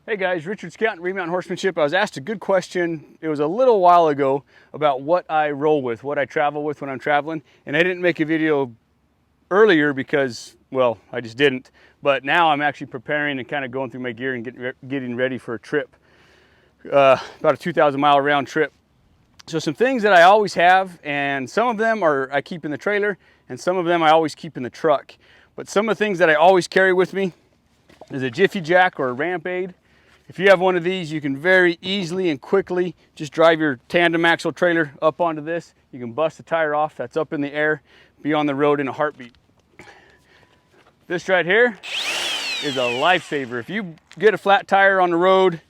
Hey guys, Richard Scout, Remountain Horsemanship. I was asked a good question. It was a little while ago about what I roll with, what I travel with when I'm traveling. And I didn't make a video earlier because, well, I just didn't. But now I'm actually preparing and kind of going through my gear and getting ready for a trip. About a 2,000 mile round trip. So some things that I always have, and some of them I keep in the trailer, and some of them I always keep in the truck. But some of the things that I always carry with me is a jiffy jack or a ramp aid. If you have one of these, you can very easily and quickly just drive your tandem axle trailer up onto this. You can bust the tire off, that's up in the air, be on the road in a heartbeat. This right here is a lifesaver. If you get a flat tire on the road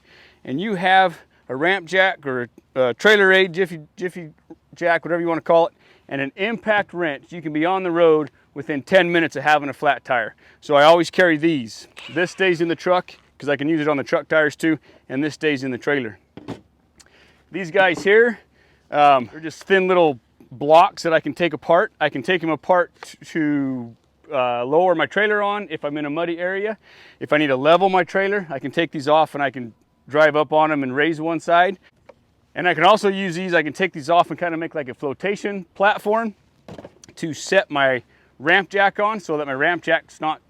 and you have a ramp jack or a trailer aid, jiffy jack, whatever you want to call it, and an impact wrench, you can be on the road within 10 minutes of having a flat tire. So I always carry these. This stays in the truck because I can use it on the truck tires too, and this stays in the trailer. These guys here, they're just thin little blocks that I can take apart. I can take them apart to lower my trailer on if I'm in a muddy area. If I need to level my trailer, I can take these off and I can drive up on them and raise one side. And I can also use these, I can take these off and kind of make like a flotation platform to set my ramp jack on so that my ramp jack's not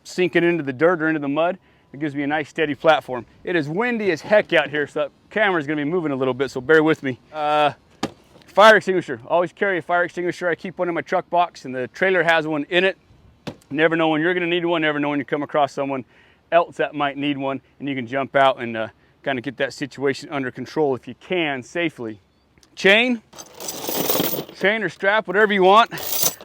sinking into the dirt or into the mud. It gives me a nice steady platform. It is windy as heck out here, so that camera's gonna be moving a little bit, so bear with me. Fire extinguisher, always carry a fire extinguisher. I keep one in my truck box and the trailer has one in it. Never know when you're gonna need one, never know when you come across someone else that might need one, and you can jump out and kind of get that situation under control if you can safely. Chain or strap, whatever you want.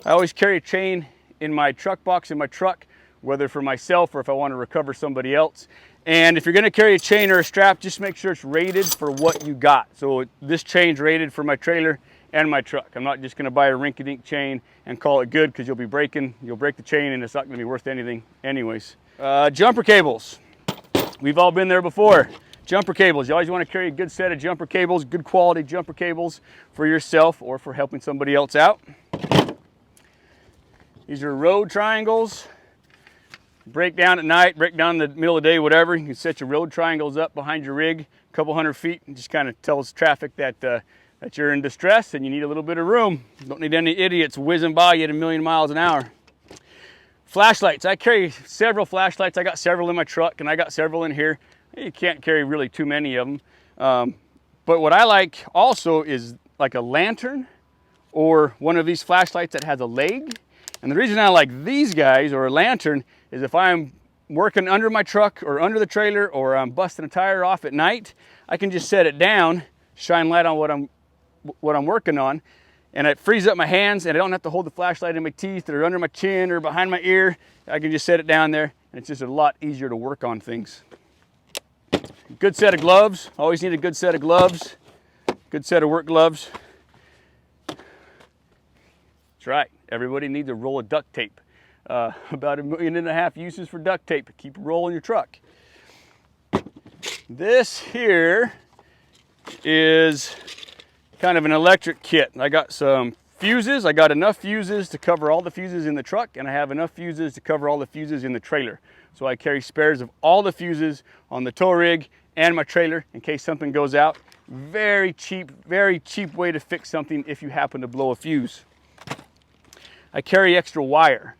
I always carry a chain in my truck box in my truck, whether for myself or if I want to recover somebody else. And if you're going to carry a chain or a strap, just make sure it's rated for what you got. So this chain's rated for my trailer and my truck. I'm not just going to buy a rinky-dink chain and call it good, because you'll break the chain and it's not going to be worth anything anyways. Jumper cables. We've all been there before. Jumper cables, you always want to carry a good set of jumper cables, good quality jumper cables for yourself or for helping somebody else out. These are road triangles. Break down at night, break down in the middle of the day, whatever. You can set your road triangles up behind your rig, a couple hundred feet, and just kind of tells traffic that that you're in distress and you need a little bit of room. Don't need any idiots whizzing by you at 1,000,000 miles an hour. Flashlights, I carry several flashlights. I got several in my truck and I got several in here. You can't carry really too many of them. But what I like also is like a lantern or one of these flashlights that has a leg. And the reason I like these guys or a lantern is if I'm working under my truck or under the trailer or I'm busting a tire off at night, I can just set it down, shine light on what I'm working on, and it frees up my hands and I don't have to hold the flashlight in my teeth or under my chin or behind my ear. I can just set it down there and it's just a lot easier to work on things. Good set of gloves. Always need a good set of gloves. Good set of work gloves. That's right. Everybody needs a roll of duct tape. About 1.5 million uses for duct tape. Keep rolling your truck. This here is kind of an electric kit. I got some fuses. I got enough fuses to cover all the fuses in the truck, and I have enough fuses to cover all the fuses in the trailer. So I carry spares of all the fuses on the tow rig and my trailer in case something goes out. Very cheap way to fix something if you happen to blow a fuse. I carry extra wire.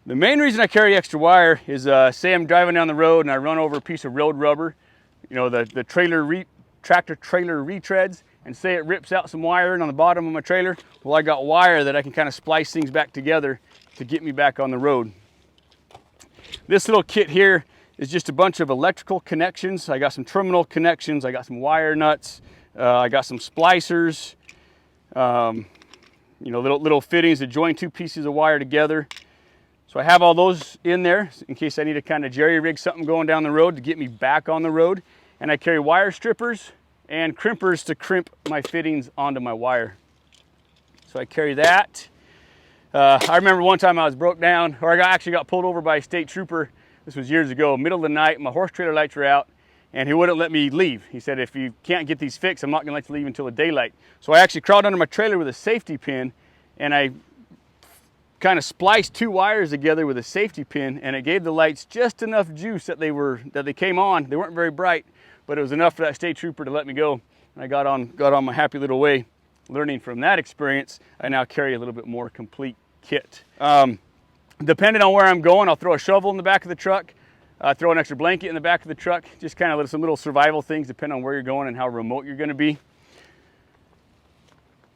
The main reason I carry extra wire is say I'm driving down the road and I run over a piece of road rubber, you know, the tractor trailer retreads, and say it rips out some wiring on the bottom of my trailer. Well, I got wire that I can kind of splice things back together to get me back on the road. This little kit here is just a bunch of electrical connections. I got some terminal connections, I got some wire nuts, I got some splicers, you know, little fittings to join two pieces of wire together. So I have all those in there in case I need to kind of jerry rig something going down the road to get me back on the road. And I carry wire strippers and crimpers to crimp my fittings onto my wire. So I carry that. I remember one time I was broke down, or I actually got pulled over by a state trooper. This was years ago, middle of the night, my horse trailer lights were out, and he wouldn't let me leave. He said, if you can't get these fixed, I'm not gonna let you leave until the daylight. So I actually crawled under my trailer with a safety pin, and I kind of spliced two wires together with a safety pin, and it gave the lights just enough juice that they came on. They weren't very bright, but it was enough for that state trooper to let me go. And I got on my happy little way. Learning from that experience, I now carry a little bit more complete kit. Depending on where I'm going, I'll throw a shovel in the back of the truck, throw an extra blanket in the back of the truck, just kind of some little survival things depending on where you're going and how remote you're going to be.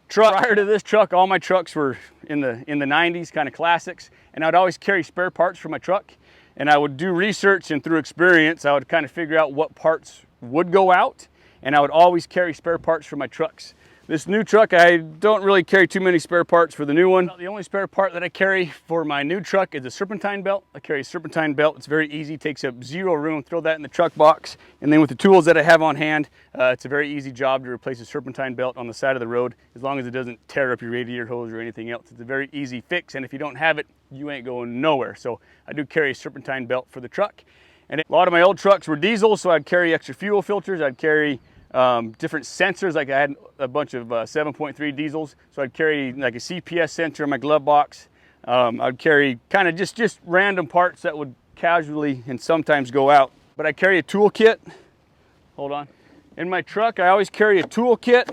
Prior to this truck, all my trucks were in the 90s, kind of classics, and I'd always carry spare parts for my truck, and I would do research, and through experience I would kind of figure out what parts would go out, and I would always carry spare parts for my trucks. This new truck, I don't really carry too many spare parts for the new one. The only spare part that I carry for my new truck is a serpentine belt. I carry a serpentine belt. It's very easy, takes up zero room. Throw that in the truck box. And then with the tools that I have on hand, it's a very easy job to replace a serpentine belt on the side of the road, as long as it doesn't tear up your radiator hose or anything else. It's a very easy fix, and if you don't have it, you ain't going nowhere. So I do carry a serpentine belt for the truck. And a lot of my old trucks were diesel, so I'd carry extra fuel filters. I'd carry different sensors, like I had a bunch of 7.3 diesels, so I'd carry like a CPS sensor in my glove box. I'd carry kind of just random parts that would casually and sometimes go out. But I carry a tool kit. Hold on. In my truck, I always carry a tool kit.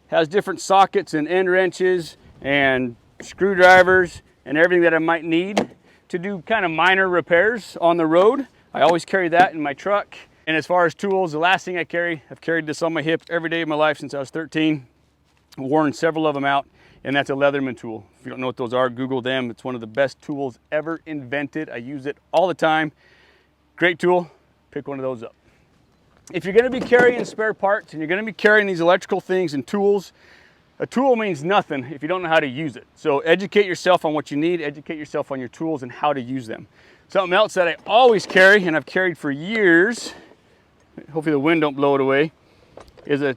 Has different sockets and end wrenches and screwdrivers and everything that I might need to do kind of minor repairs on the road. I always carry that in my truck. And as far as tools, the last thing I carry, I've carried this on my hip every day of my life since I was 13. Worn several of them out, and that's a Leatherman tool. If you don't know what those are, Google them. It's one of the best tools ever invented. I use it all the time. Great tool, pick one of those up. If you're gonna be carrying spare parts and you're gonna be carrying these electrical things and tools, a tool means nothing if you don't know how to use it. So educate yourself on what you need, educate yourself on your tools and how to use them. Something else that I always carry, and I've carried for years, hopefully the wind don't blow it away, is a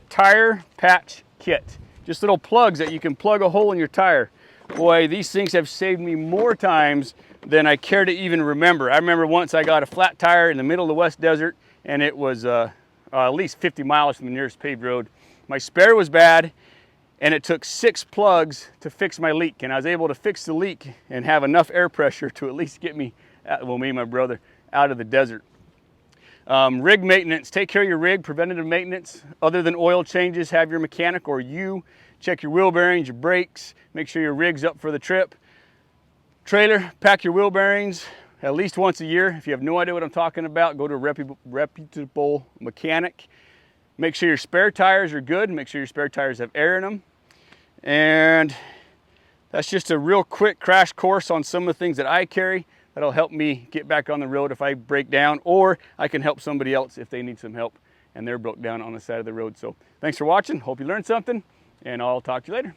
tire patch kit. Just little plugs that you can plug a hole in your tire. Boy, these things have saved me more times than I care to even remember. I remember once I got a flat tire in the middle of the West Desert, and it was at least 50 miles from the nearest paved road. My spare was bad, and it took 6 plugs to fix my leak, and I was able to fix the leak and have enough air pressure to at least get me, me and my brother, out of the desert. Rig maintenance, take care of your rig, preventative maintenance. Other than oil changes, have your mechanic or you check your wheel bearings, your brakes, make sure your rig's up for the trip. Trailer, pack your wheel bearings at least once a year. If you have no idea what I'm talking about, go to a reputable mechanic. Make sure your spare tires are good, make sure your spare tires have air in them. And that's just a real quick crash course on some of the things that I carry. That'll help me get back on the road if I break down, or I can help somebody else if they need some help and they're broke down on the side of the road. So thanks for watching. Hope you learned something, and I'll talk to you later.